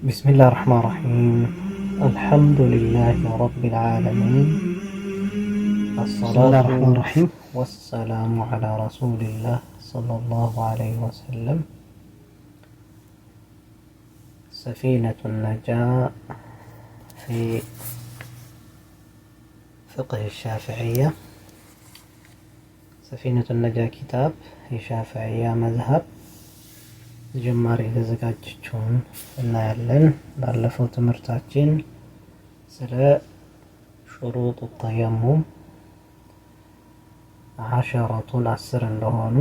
بسم الله الرحمن الرحيم. الحمد لله رب العالمين. بسم الله الصلاة الرحمن الرحيم. والسلام على رسول الله صلى الله عليه وسلم. سفينة النجاة في فقه الشافعية. سفينة النجاة كتاب የሻፊዕያ መዝሀብ ጀማሪ የተዘጋጀችውን እናያለን። ባለፈው ትምህርታችን ስለ ሹሩጥ ተየሙም 10 እንደሆኑ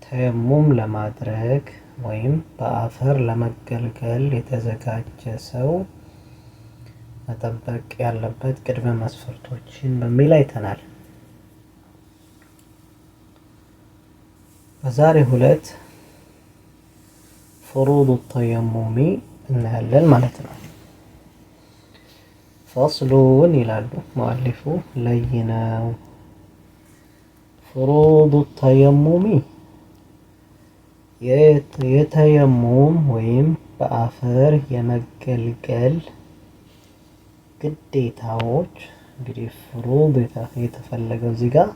ተየሙም ለማድረግ ወይም በአፈር ለመገልገል የተዘጋጀ ሰው መጠበቅ ያለበት ቅድመ መስፈርቶችን በሚል አይተናል። በዛሬው ዕለት ፍሩድ ተየሙሚ እናያለን ማለት ነው። ፈስሉን ይላሉ ሙአሊፉ ለይነው። ፍሩድ ተየሙሚ የተየሙም ወይም በአፈር የመገልገል ግዴታዎች። እንግዲህ ፍሩድ የተፈለገው እዚህ ጋር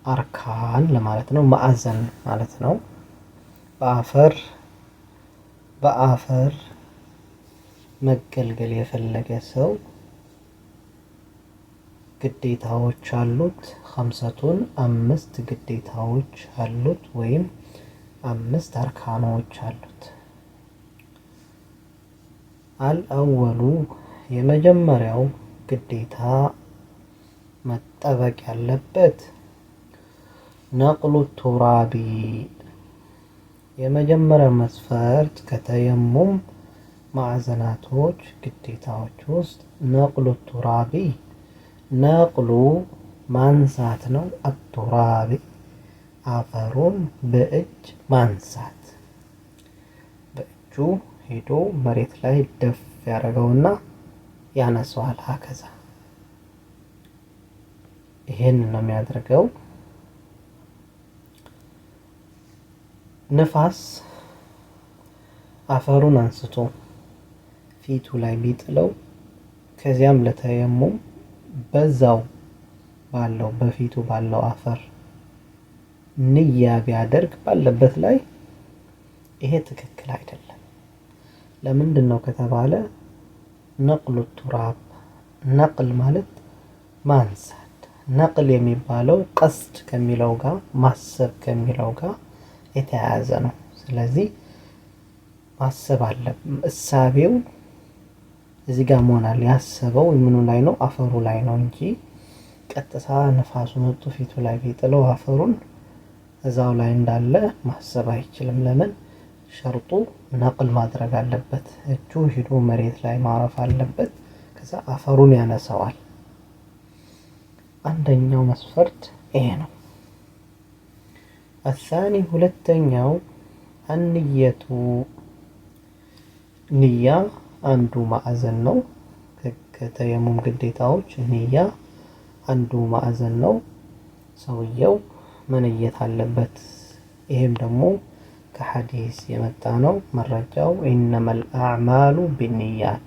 አርካን ለማለት ነው፣ ማዕዘን ማለት ነው። በአፈር መገልገል የፈለገ ሰው ግዴታዎች አሉት። 5 ግዴታዎች አሉት ወይም 5 አርካኖች አሉት። አልአወሉ የመጀመሪያው ግዴታ መጠበቅ ያለበት ነቅሉ ቱራቢ። የመጀመሪያው መስፈርት ከተየሙም ማዕዘናቶች ግዴታዎች ውስጥ ነቅሉ ቱራቢ፣ ነቅሉ ማንሳት ነው። አቱራቢ አፈሩን በእጅ ማንሳት። በእጁ ሄዶ መሬት ላይ ደፍ ያደረገውና ያነሳዋል። ሀከዛ ይሄን ነው የሚያደርገው። ንፋስ አፈሩን አንስቶ ፊቱ ላይ ቢጥለው ከዚያም ለተየሙም በዛው ባለው በፊቱ ባለው አፈር ንያ ቢያደርግ ባለበት ላይ ይሄ ትክክል አይደለም። ለምንድን ነው ከተባለ ነቅሉ ቱራብ፣ ነቅል ማለት ማንሳት። ነቅል የሚባለው ቀስድ ከሚለው ጋር ማሰብ ከሚለው ጋር የተያያዘ ነው። ስለዚህ ማሰብ አለ። እሳቤው እዚህ ጋር መሆናል። ያሰበው ምኑ ላይ ነው? አፈሩ ላይ ነው እንጂ ቀጥታ ነፋሱ መጥቶ ፊቱ ላይ ቢጥለው አፈሩን እዛው ላይ እንዳለ ማሰብ አይችልም። ለምን? ሸርጡ ነቅል ማድረግ አለበት። እጁ ሂዶ መሬት ላይ ማረፍ አለበት። ከዛ አፈሩን ያነሳዋል። አንደኛው መስፈርት ይሄ ነው። አሳኒ ሁለተኛው አንየቱ፣ ንያ አንዱ ማዕዘን ነው። ከተየሙም ግዴታዎች ንያ አንዱ ማዕዘን ነው። ሰውየው መንየት አለበት። ይሄም ደግሞ ከሐዲስ የመጣ ነው። መረጃው ኢነመል አዕማሉ ቢንያት፣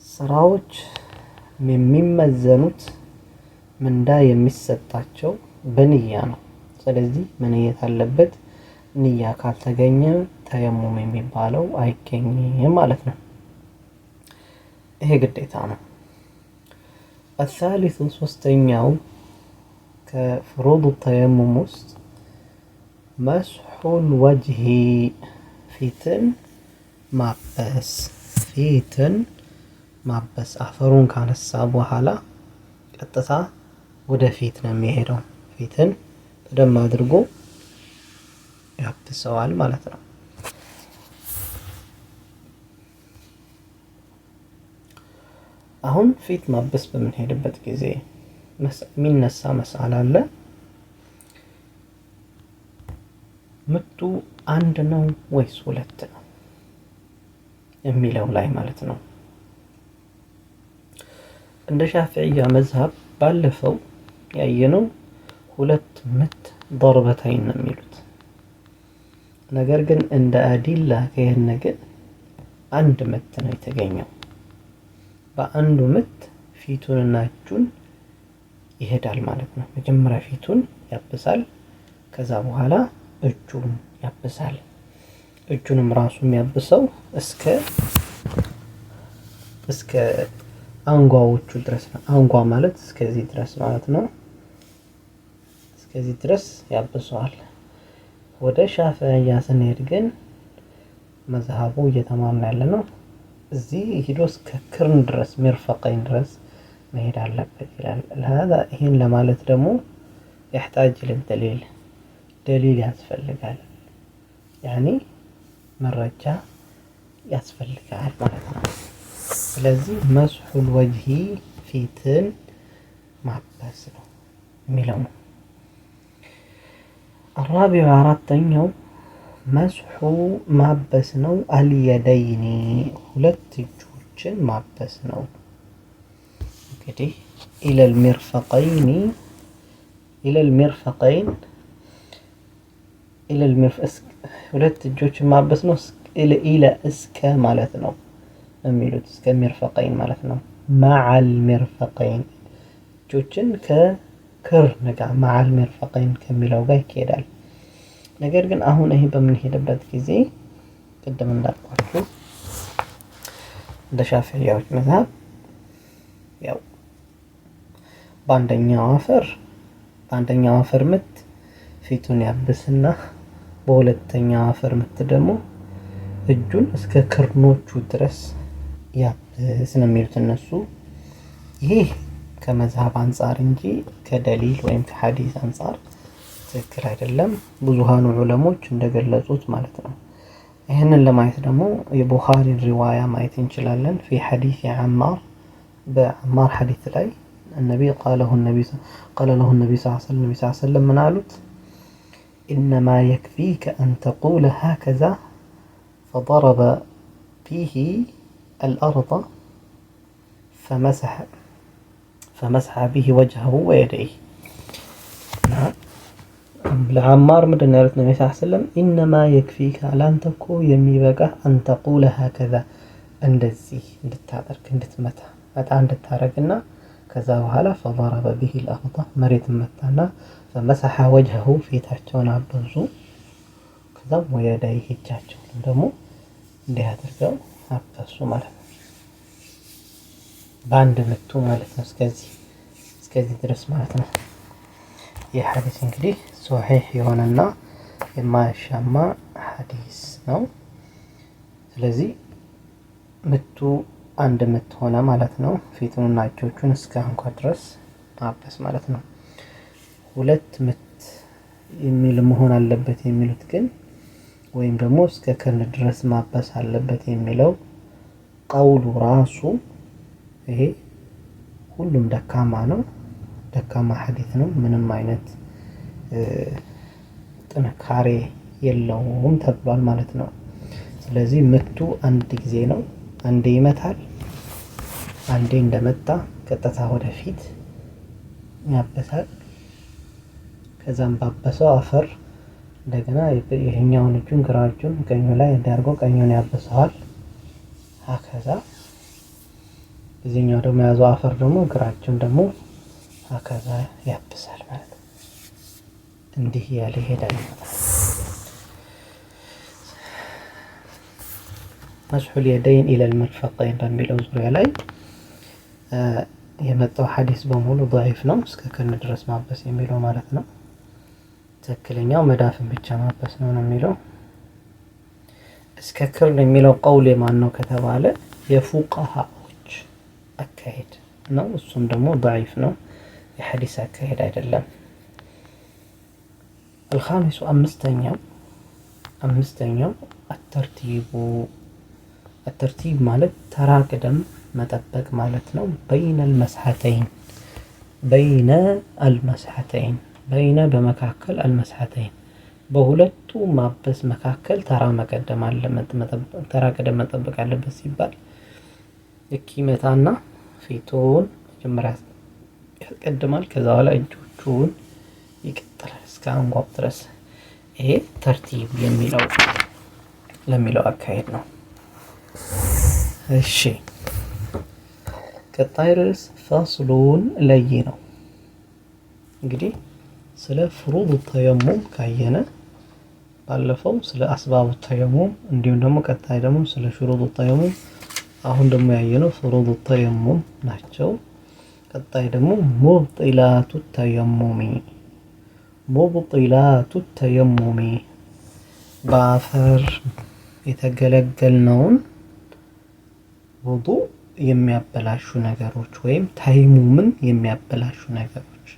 ስራዎች የሚመዘኑት ምንዳ የሚሰጣቸው በንያ ነው። ስለዚህ መንየት አለበት። ንያ ካልተገኘ ተየሙም የሚባለው አይገኝም ማለት ነው። ይሄ ግዴታ ነው። الثالث ሶስተኛው ከፍሩድ ተየሙም ውስጥ መስሑል ወጅሂ፣ ፊትን ማበስ። አፈሩን ካነሳ በኋላ ቀጥታ ወደ ፊት ነው የሚሄደው። ፊትን በደንብ አድርጎ ያብሰዋል ማለት ነው። አሁን ፊት ማበስ በምንሄድበት ጊዜ የሚነሳ መስአል አለ። ምቱ 1 ነው ወይስ 2 ነው የሚለው ላይ ማለት ነው። እንደ ሻፊዕያ መዝሀብ ባለፈው ያየነው 2 ምት ضربتين ነው የሚሉት። ነገር ግን እንደ አዲላ ከሄድን ግን አንድ ምት ነው የተገኘው። በአንዱ ምት ፊቱንና እጁን ይሄዳል ማለት ነው። መጀመሪያ ፊቱን ያብሳል፣ ከዛ በኋላ እጁን ያብሳል። እጁንም ራሱ የሚያብሰው እስከ አንጓዎቹ ድረስ ነው። አንጓ ማለት እስከዚህ ድረስ ማለት ነው። እስከዚህ ድረስ ያብሰዋል። ወደ ሻፊዕያ ስንሄድ ግን መዝሀቡ እየተማርን ያለ ነው እዚህ ሂዶ እስከ ክርን ድረስ ሚርፈቀይን ድረስ መሄድ አለበት ይላል። ይህን ለማለት ደግሞ يحتاج للدليل ደሊል ያስፈልጋል። ያኒ መረጃ ያስፈልጋል ማለት ነው። ስለዚህ መስሑል ወጅሂ ፊትን ማበስ ነው የሚለው ነው። الرابع አራተኛው መስሑ ማበስ ነው። አልየደይኒ ሁለት እጆችን ማበስ ነው። እንግዲህ ኢለል ሚርፈቀይን ሁለት እጆችን ማበስ ነው። ኢለ እስከ ማለት ነው የሚሉት እስከ ሚርፈቀይን ማለት ነው። መዓል ሚርፈቀይን እጆችን ከክርን ጋር መዓል ሚርፈቀይን ከሚለው ጋር ይካሄዳል። ነገር ግን አሁን ይሄ በምንሄድበት ጊዜ ቅድም እንዳልኳችሁ እንደ ሻፊዒያዎች መዝሀብ ያው በአንደኛው አፈር ምት ፊቱን ያብስና በሁለተኛው አፈር ምት ደግሞ እጁን እስከ ክርኖቹ ድረስ ያብስ ነው የሚሉት እነሱ። ይሄ ከመዝሀብ አንፃር እንጂ ከደሊል ወይም ከሐዲስ አንፃር ትክክል አይደለም። ብዙሃኑ ዑለሞች እንደገለጹት ማለት ነው። ይህንን ለማየት ደግሞ የቡኻሪን ሪዋያ ማየት እንችላለን። في حديث عمار በعمار حديث ላይ النبي قال له النبي صلى الله عليه وسلم من قالت إنما يكفيك أن تقول هكذا فضرب فيه الأرض فمسح به وجهه ويديه. ለዓማር ምንድን ነው ያሉት ነብዩ ሰለላሁ ዐለይሂ ወሰለም ኢነማ የክፊከ ላንተ እኮ የሚበቃህ አን ተቁለ ሀከዛ እንደዚህ እንድታደርግ እንድትመታ እንድታረግና ከዛ በኋላ ፈضرب به الأرض መሬት መታና فمسح وجهه ፊታቸውን አበሱ ከዛ ወየዳይህ እጃቸውን ደግሞ እንዲህ አድርገው አበሱ ማለት ነው። በአንድ ምቱ ማለት ነው። እስከዚህ ድረስ ማለት ነው። ይህ ሐዲስ እንግዲህ ሶሒህ የሆነና የማያሻማ ሐዲስ ነው። ስለዚህ ምቱ አንድ ምት ሆነ ማለት ነው። ፊቱንና እጆቹን እስከ አንኳ ድረስ ማበስ ማለት ነው። ሁለት ምት የሚል መሆን አለበት የሚሉት ግን ወይም ደግሞ እስከ ክርን ድረስ ማበስ አለበት የሚለው ቀውሉ ራሱ ይሄ ሁሉም ደካማ ነው። ደካማ ሐዲስ ነው። ምንም አይነት ጥንካሬ የለውም ተብሏል ማለት ነው። ስለዚህ ምቱ አንድ ጊዜ ነው። አንዴ ይመታል። አንዴ እንደመታ ቀጥታ ወደፊት ያበሳል። ከዛም ባበሰው አፈር እንደገና ይሄኛውን እጁን ግራ እጁን ቀኙ ላይ እንዲያርገው ቀኙን ያበሰዋል። ከዛ እዚህኛው ደግሞ ያዘው አፈር ደግሞ ግራችን ደግሞ ከዛ ያብሳል ማለት ነው። እንዲህ ያለ ይሄዳል ማለት ነው። መስሑል የደይን ኢለል መርፈቀይን በሚለው ዙሪያ ላይ የመጣው ሐዲስ በሙሉ ضعيف ነው። እስከ ክርን ድረስ ማበስ የሚለው ማለት ነው። ትክክለኛው መዳፍን ብቻ ማበስ ነው የሚለው። እስከ ክርን የሚለው ቀውል የማን ነው ከተባለ የፉቃሃዎች አካሄድ ነው። እሱም ደግሞ ضعيف ነው። የሐዲስ አካሄድ አይደለም። الخامس አምስተኛው الترتيب ማለት ተራ ቅደም መጠበቅ ማለት ነው። بين المسحتين በመካከል المسحتين በሁለቱ ማበስ መካከል ተራ ቅደም መጠበቅ አለበት ሲባል ይመታና ፊቱን መጀመሪያ ያስቀድማል። ከዛ በኋላ እጆቹን ይቀጥላል እስከ አንጓው ድረስ። ይሄ ተርቲብ ለሚለው አካሄድ ነው። እሺ ቀጣይ ርዕስ ፈስሉን ለይ ነው። እንግዲህ ስለ ፍሩድ ተየሙም ካየነ ባለፈው ስለ አስባቡ ተየሙም እንዲሁም ደግሞ ቀጣይ ደግሞ ስለ ሹሩጥ ተየሙም፣ አሁን ደግሞ ያየነው ፍሩድ ተየሙም ናቸው። ቀጣይ ደግሞ ሙብጢላቱ ተየሙሚ በአፈር የተገለገልነውን ውዱእ የሚያበላሹ ነገሮች ወይም ተየሙምን የሚያበላሹ ነገሮች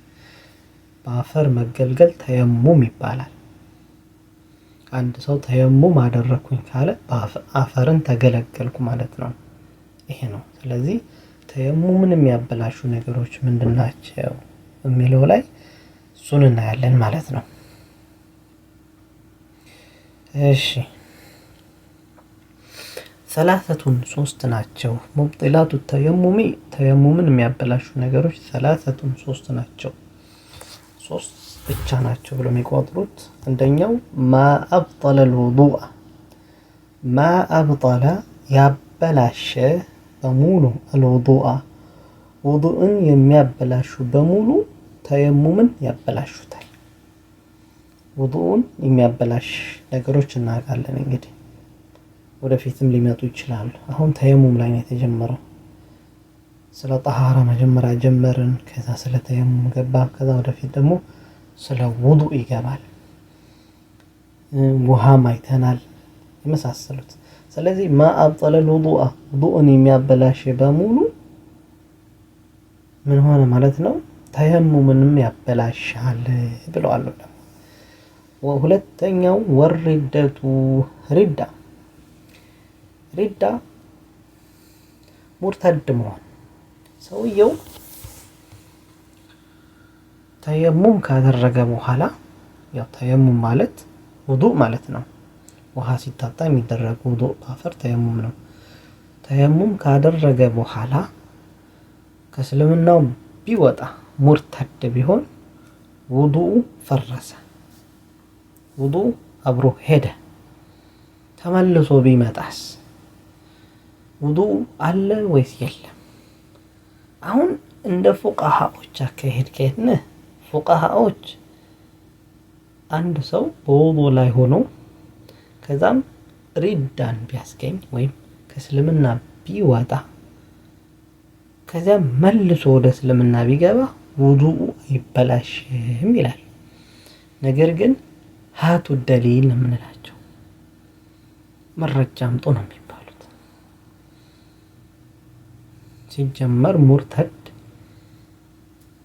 በአፈር መገልገል ተየሙም ይባላል። አንድ ሰው ተየሙም አደረኩኝ ካለ አፈርን ተገለገልኩ ማለት ነው። ይሄ ነው። ስለዚህ ተየሙምን የሚያበላሹ ነገሮች ምንድናቸው የሚለው ላይ እሱን እናያለን ማለት ነው። እሺ ሰላሰቱን ሶስት ናቸው። ሙብጢላቱ ተየሙሚ ተየሙምን የሚያበላሹ ነገሮች ሰላሰቱን ሶስት ናቸው። ሶስት ብቻ ናቸው ብሎ የሚቆጥሩት አንደኛው ማአብጠለ الوضوء ማአብጠለ ያበላሸ በሙሉ الوضوء ውዱእን የሚያበላሹ በሙሉ ተየሙምን ያበላሹታል። ውዱእን የሚያበላሽ ነገሮች እናውቃለን። እንግዲህ ወደፊትም ሊመጡ ይችላሉ። አሁን ተየሙም ላይ ነው የተጀመረው። ስለ ጠሃራ መጀመሪያ ጀመርን፣ ከዛ ስለ ተየሙም ገባ፣ ከዛ ወደፊት ደግሞ ስለ ውዱእ ይገባል። ውሃም አይተናል የመሳሰሉት። ስለዚህ ማአብጠለ الوضوء ውዱእን የሚያበላሽ በሙሉ ምን ሆነ ማለት ነው? ተየሙምንም ያበላሻል ብለዋል። ሁለተኛው ወሪደቱ ሪዳ ሙርተድ መሆን። ሰውየው ተየሙም ካደረገ በኋላ ያው ተየሙም ማለት ውዱእ ማለት ነው። ውሃ ሲታጣ የሚደረግ ውዱእ በአፈር ተየሙም ነው። ተየሙም ካደረገ በኋላ ከእስልምናው ቢወጣ ሙርተድ ቢሆን ውዱኡ ፈረሰ። ውዱእ አብሮ ሄደ። ተመልሶ ቢመጣስ ውዱእ አለ ወይስ የለም? አሁን እንደ ፉቃሃዎች አካሄድ ከሄድን ፉቃሃዎች አንድ ሰው በውዱእ ላይ ሆኖ ከዛም ሪዳን ቢያስገኝ ወይም ከእስልምና ቢወጣ ከዚያም መልሶ ወደ እስልምና ቢገባ ውዱኡ አይበላሽም ይላል። ነገር ግን ሃቱ ደሊል ነው የምንላቸው። መረጃ አምጡ ነው የሚባሉት። ሲጀመር ሙርተድ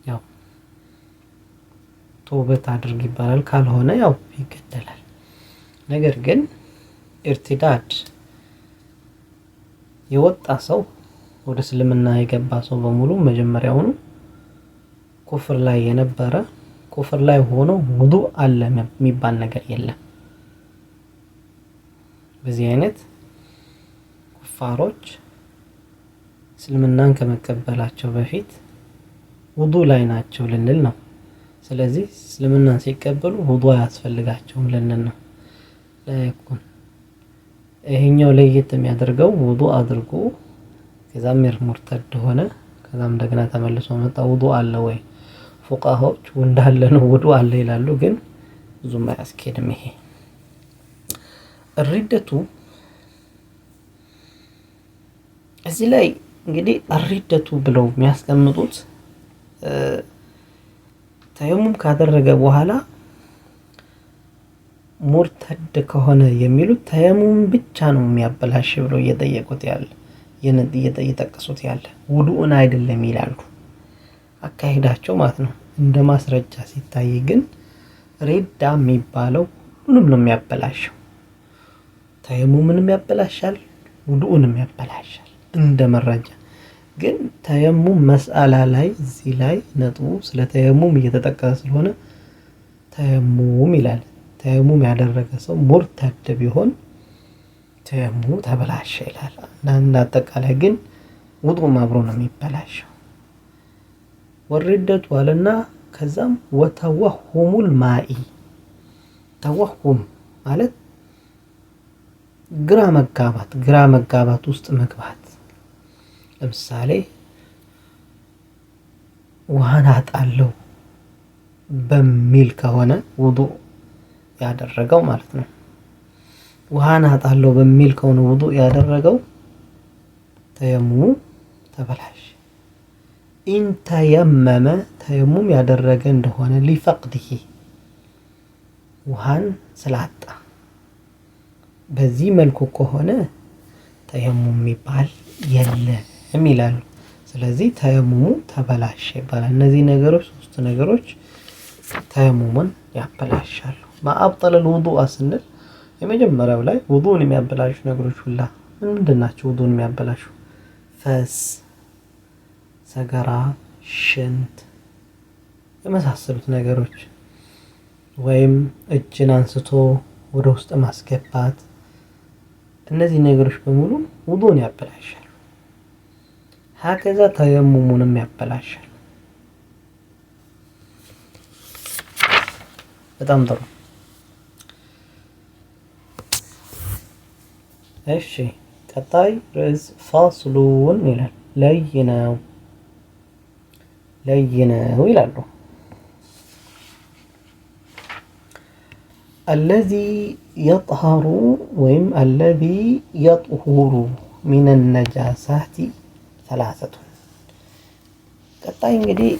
ያው ተውበት አድርግ ይባላል፣ ካልሆነ ያው ይገደላል። ነገር ግን ኢርቲዳድ የወጣ ሰው ወደ እስልምና የገባ ሰው በሙሉ መጀመሪያውኑ ኩፍር ላይ የነበረ ኩፍር ላይ ሆኖ ውዱእ አለ የሚባል ነገር የለም። በዚህ አይነት ኩፋሮች እስልምናን ከመቀበላቸው በፊት ውዱእ ላይ ናቸው ልንል ነው። ስለዚህ እስልምናን ሲቀበሉ ውዱእ አያስፈልጋቸውም ልንል ነው። ለይኩን ይሄኛው ለየት የሚያደርገው ውዱእ አድርጎ ከዛም ሙርተድ ሆነ፣ ከዛም እንደገና ተመልሶ መጣ። ውዱእ አለ ወይ? ፉቃሃዎች እንዳለ ነው ውዱእ አለ ይላሉ፣ ግን ብዙም አያስኬድም። ይሄ ሪደቱ እዚህ ላይ እንግዲህ ሪደቱ ብለው የሚያስቀምጡት ተየሙም ካደረገ በኋላ ሙርተድ ከሆነ የሚሉት ተየሙም ብቻ ነው የሚያበላሽ ብለው እየጠየቁት ያለ እየጠቀሱት ያለ ውዱእን አይደለም ይላሉ። አካሄዳቸው ማለት ነው። እንደ ማስረጃ ሲታይ ግን ሪዳ የሚባለው ሁሉንም ነው የሚያበላሸው። ተየሙምንም ያበላሻል፣ ውዱእንም ያበላሻል እንደ መረጃ። ግን ተየሙም መስአላ ላይ እዚህ ላይ ነጥቡ ስለ ተየሙም እየተጠቀሰ ስለሆነ ተየሙም ይላል። ተየሙም ያደረገ ሰው ሙርተድ ቢሆን ተየሙም ተበላሸ ይላል። እና አጠቃላይ ግን ውዱእም አብሮ ነው የሚበላሸው። ወሪደቱ አለና ከዛም ወተወሁሙል ማኢ ተወሁም ማለት ግራ መጋባት ውስጥ መግባት። ለምሳሌ ውሃን አጣለሁ በሚል ከሆነ ውዱእ ያደረገው ማለት ነው። ውሃን አጣለሁ በሚል ከሆነ ውዱእ ያደረገው ተየሙሙ ተበላሽ። ኢንተየመመ ተየሙም ያደረገ እንደሆነ ሊፈቅድህ ውሃን ስላጣ በዚህ መልኩ ከሆነ ተየሙም የሚባል የለም ይላሉ። ስለዚህ ተየሙሙ ተበላሸ ይባላል። እነዚህ ነገሮች ሶስት ነገሮች ተየሙሙን ያበላሻሉ። ማአብጠለል ውዱእ ስንል የመጀመሪያው ላይ ውዱእን የሚያበላሹ ነገሮች ሁላ ምንድን ናቸው? ውዱእን የሚያበላሹ ፈስ፣ ሰገራ፣ ሽንት የመሳሰሉት ነገሮች ወይም እጅን አንስቶ ወደ ውስጥ ማስገባት፣ እነዚህ ነገሮች በሙሉ ውዱእን ያበላሻሉ። ሀከዛ ተየሙሙንም ያበላሻል። በጣም ጥሩ። እሺ ቀጣይ ርዕስ ፋስሉን ይላል። ለይነው ይላሉ። አለዚ የጥሀሩ ወይም አለዚ የጥሁሩ ሚነ ነጃሳቲ ሰላሰቱን። ቀጣይ እንግዲህ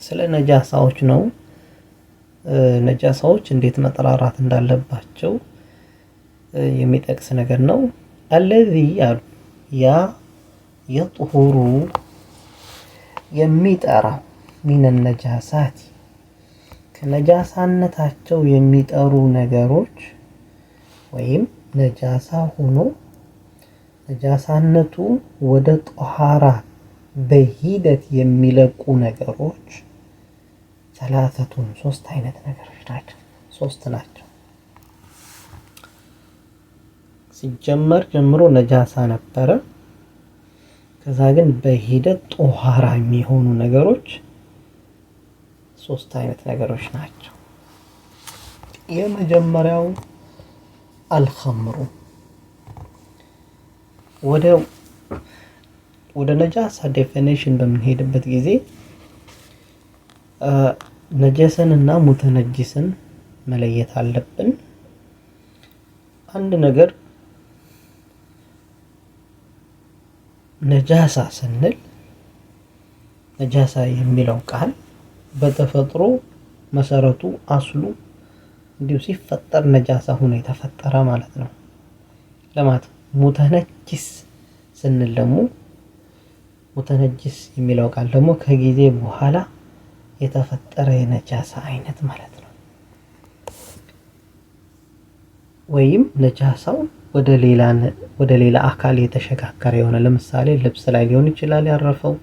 ስለ ነጃሳዎች ነው። ነጃሳዎች እንዴት መጠራራት እንዳለባቸው የሚጠቅስ ነገር ነው። አለዚ አሉ ያ የጥሁሩ የሚጠራው ሚነ ነጃሳቲ ከነጃሳነታቸው የሚጠሩ ነገሮች ወይም ነጃሳ ሆኖ ነጃሳነቱ ወደ ጧሃራ በሂደት የሚለቁ ነገሮች ሰላሰቱን ሶስት አይነት ነገሮች ናቸው። ሶስት ናቸው። ሲጀመር ጀምሮ ነጃሳ ነበረ። ከዛ ግን በሂደት ጧሃራ የሚሆኑ ነገሮች ሶስት አይነት ነገሮች ናቸው። የመጀመሪያው አልኸምሩ። ወደ ነጃሳ ዴፊኒሽን በምንሄድበት ጊዜ ነጀስን እና ሙተነጅስን መለየት አለብን። አንድ ነገር ነጃሳ ስንል ነጃሳ የሚለው ቃል በተፈጥሮ መሰረቱ አስሉ እንዲሁ ሲፈጠር ነጃሳ ሆኖ የተፈጠረ ማለት ነው ለማለት። ሙተነጅስ ስንል ደግሞ ሙተነጅስ የሚለው ቃል ደግሞ ከጊዜ በኋላ የተፈጠረ የነጃሳ አይነት ማለት ነው። ወይም ነጃሳው ወደ ሌላ አካል የተሸጋገረ የሆነ ለምሳሌ ልብስ ላይ ሊሆን ይችላል ያረፈው፣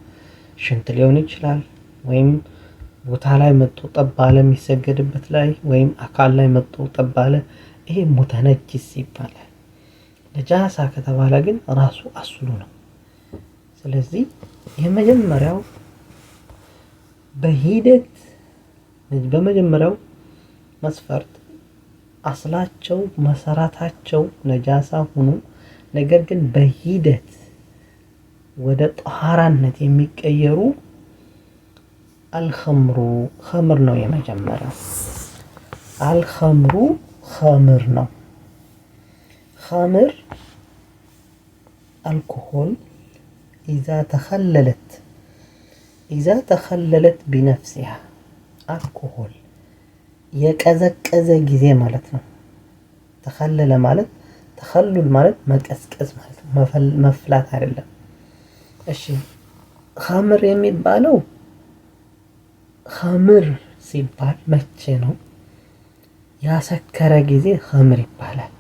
ሽንት ሊሆን ይችላል፣ ወይም ቦታ ላይ መጥቶ ጠባለ የሚሰገድበት ላይ ወይም አካል ላይ መጥቶ ጠባለ፣ ይሄ ሙተነጅስ ይባላል። ነጃሳ ከተባለ ግን ራሱ አስሉ ነው። ስለዚህ የመጀመሪያው በሂደት በመጀመሪያው መስፈርት አስላቸው መሰረታቸው ነጃሳ ሆኖ ነገር ግን በሂደት ወደ ጧሃራነት የሚቀየሩ አልኸምሩ ኸምር ነው። የመጀመሪያው አልኸምሩ ኸምር ነው። ኸምር አልኮሆል ኢዛ ተኸለለት ቢነፍሲሃ አልኮሆል የቀዘቀዘ ጊዜ ማለት ነው። ተኸለለ ማለት ተኸሉል ማለት መቀዝቀዝ ማለት ነው፣ መፍላት አይደለም። እሺ ኸምር የሚባለው ኸምር ሲባል መቼ ነው? ያሰከረ ጊዜ ኸምር ይባላል።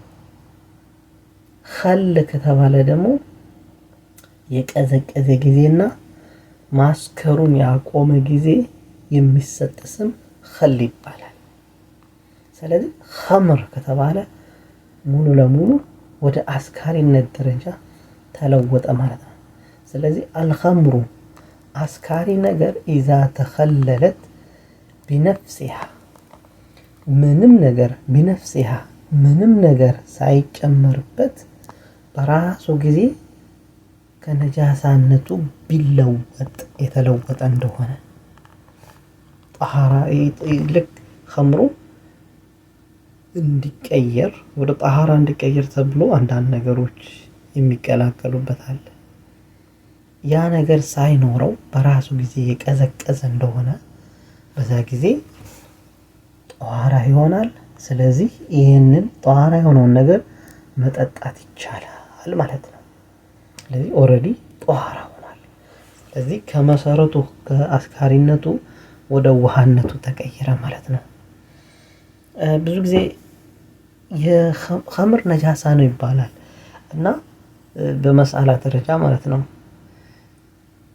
ኸል ከተባለ ደግሞ የቀዘቀዘ ጊዜና ማስከሩን ያቆመ ጊዜ የሚሰጥ ስም ኸል ይባላል። ስለዚህ ኸምር ከተባለ ሙሉ ለሙሉ ወደ አስካሪነት ደረጃ ተለወጠ ማለት ነው። ስለዚህ አልኸምሩ አስካሪ ነገር ኢዛ ተኸለለት ቢነፍሲሃ ምንም ነገር ቢነፍሲሃ ምንም ነገር ሳይጨመርበት በራሱ ጊዜ ከነጃሳነቱ ቢለወጥ የተለወጠ እንደሆነ ጣሃራ ልክ ኸምሩ እንዲቀየር ወደ ጣሃራ እንዲቀየር ተብሎ አንዳንድ ነገሮች የሚቀላቀሉበት አለ። ያ ነገር ሳይኖረው በራሱ ጊዜ የቀዘቀዘ እንደሆነ በዛ ጊዜ ጧሃራ ይሆናል። ስለዚህ ይህንን ጧሃራ የሆነውን ነገር መጠጣት ይቻላል ማለት ነው። ስለዚህ ኦልሬዲ ጧሃራ ሆኗል። ስለዚህ ከመሰረቱ ከአስካሪነቱ ወደ ውሃነቱ ተቀየረ ማለት ነው። ብዙ ጊዜ የኸምር ነጃሳ ነው ይባላል እና በመስአላ ደረጃ ማለት ነው።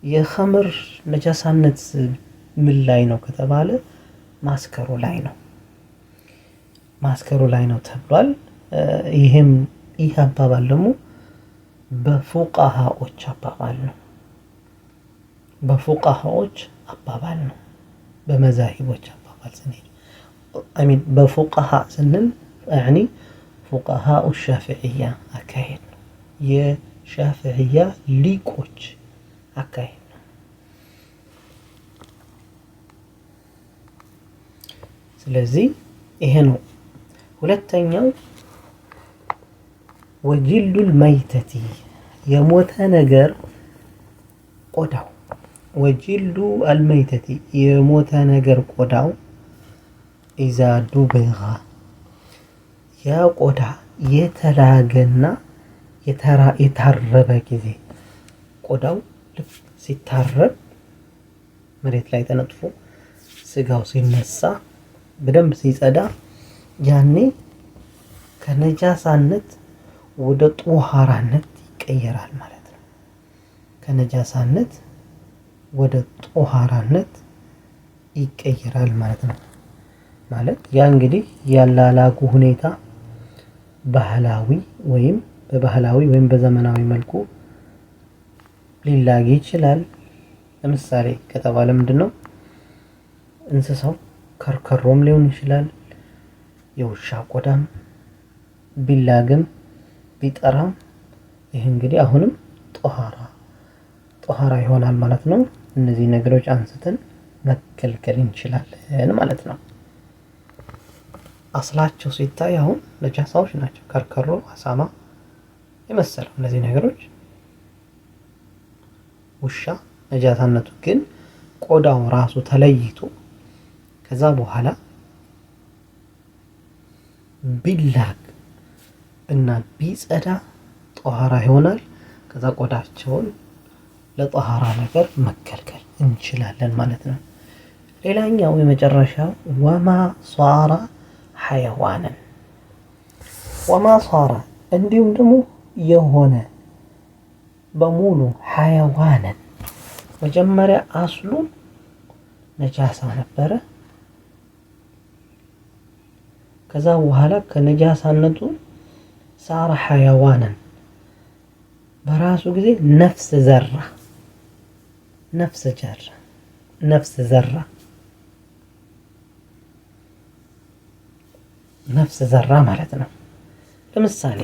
የኸምር ነጃሳነት ምን ላይ ነው ከተባለ ማስከሩ ላይ ነው። ማስከሩ ላይ ነው ተብሏል። ይህ አባባል ደግሞ በፉቃሃዎች አባባል ነው። በፉቃሃዎች አባባል ነው። በመዛሂቦች አባባል ስንሄድ በፉቃሃ ስንል ያኒ ፉቃሃኡ ሻፊዕያ አካሄድ ነው። የሻፊዕያ ሊቆች አካሄድ ነው። ስለዚህ ይሄ ነው። ሁለተኛው ወጅሉል መይተቲ የሞተ ነገር ቆዳው ወጅሉ አልመይተቲ የሞተ ነገር ቆዳው ኢዛ ዱብጋ ያ ቆዳ የተላገና የታረበ ጊዜ ቆዳው ልክ ሲታረብ መሬት ላይ ተነጥፎ ስጋው ሲነሳ በደንብ ሲጸዳ ያኔ ከነጃሳነት ወደ ጦሃራነት ይቀየራል ማለት ነው። ከነጃሳነት ወደ ጦሃራነት ይቀየራል ማለት ነው። ማለት ያ እንግዲህ ያላላጉ ሁኔታ ባህላዊ ወይም በዘመናዊ መልኩ ሊላግ ይችላል። ለምሳሌ ከተባለ ምንድነው እንስሳው ከርከሮም ሊሆን ይችላል። የውሻ ቆዳም ቢላግም ቢጠራም ይህ እንግዲህ አሁንም ጦሃራ ይሆናል ማለት ነው። እነዚህ ነገሮች አንስተን መከልከል እንችላለን ማለት ነው። አስላቸው ሲታይ አሁን ነጃሳዎች ናቸው። ከርከሮ፣ አሳማ የመሰለው እነዚህ ነገሮች ውሻ ነጃሳነቱ ግን ቆዳው ራሱ ተለይቶ ከዛ በኋላ ቢላግ እና ቢጸዳ ጦሃራ ይሆናል። ከዛ ቆዳቸውን ለጦሃራ ነገር መከልከል እንችላለን ማለት ነው። ሌላኛው የመጨረሻው ወማ ሷራ ሐይዋንን ወማ ሷራ እንዲሁም ደግሞ የሆነ በሙሉ ሐይዋንን መጀመሪያ አስሉ ነጃሳ ነበረ። ከዛ በኋላ ከነጃሳነቱ ሳራ ሐይዋንን በራሱ ጊዜ ነፍስ ዘራ ማለት ነው። ለምሳሌ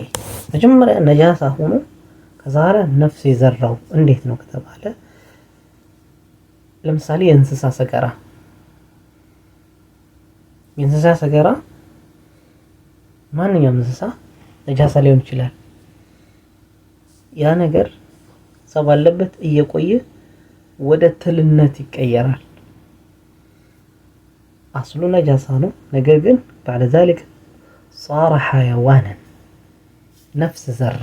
መጀመሪያ ነጃሳ ሆኖ ከዛሬ ነፍስ የዘራው እንዴት ነው ከተባለ ለምሳሌ የእንስሳ ሰገራ ማንኛውም እንስሳ ነጃሳ ሊሆን ይችላል። ያ ነገር ሰው ባለበት እየቆየ ወደ ትልነት ይቀየራል። አስሉ ነጃሳ ነው። ነገር ግን بعد ذلك صار حيوانا ነፍስ ዘራ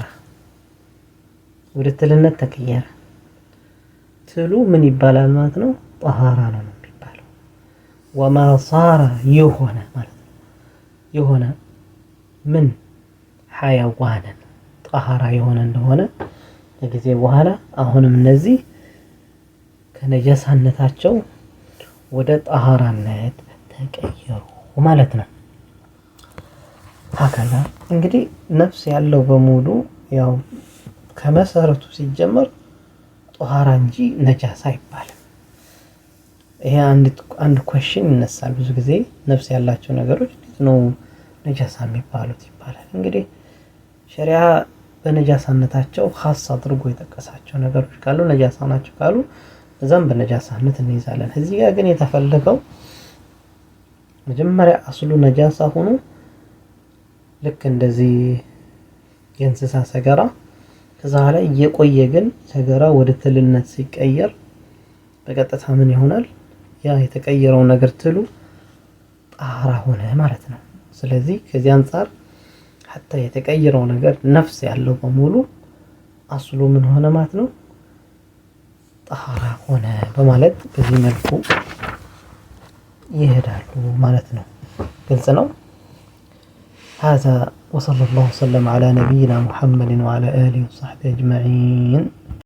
ወደ ትልነት ተቀየረ። ትሉ ምን ይባላል ማለት ነው? ጣሃራ ነው የሚባለው። ወማ صار የሆነ ማለት ነው። የሆነ ምን ሐይዋንን ጣሃራ የሆነ እንደሆነ ከጊዜ በኋላ አሁንም እነዚህ ከነጃሳነታቸው ወደ ጣሃራነት ተቀየሩ ማለት ነው። ሀከዛ እንግዲህ ነፍስ ያለው በሙሉ ያው ከመሰረቱ ሲጀመር ጧሃራ እንጂ ነጃሳ አይባልም። ይሄ አንድ ኩዌስችን ይነሳል ብዙ ጊዜ ነፍስ ያላቸው ነገሮች ነው ነጃሳ የሚባሉት ይባላል። እንግዲህ ሸሪዓ በነጃሳነታቸው ኻስ አድርጎ የጠቀሳቸው ነገሮች ካሉ ነጃሳ ናቸው ካሉ እዛም በነጃሳነት እንይዛለን። እዚህ ጋር ግን የተፈለገው መጀመሪያ አስሉ ነጃሳ ሆኖ ልክ እንደዚህ የእንስሳ ሰገራ ከዛ ላይ እየቆየ ግን ሰገራ ወደ ትልነት ሲቀየር በቀጥታ ምን ይሆናል? ያ የተቀየረው ነገር ትሉ ጣራ ሆነ ማለት ነው። ስለዚህ ከዚህ አንፃር ሐታ የተቀየረው ነገር ነፍስ ያለው በሙሉ አስሉ ምን ሆነ ማለት ነው? ጣራ ሆነ በማለት በዚህ መልኩ ይሄዳሉ ማለት ነው። ግልጽ ነው። هذا وصلى الله وسلم على نبينا محمد وعلى آله وصحبه أجمعين.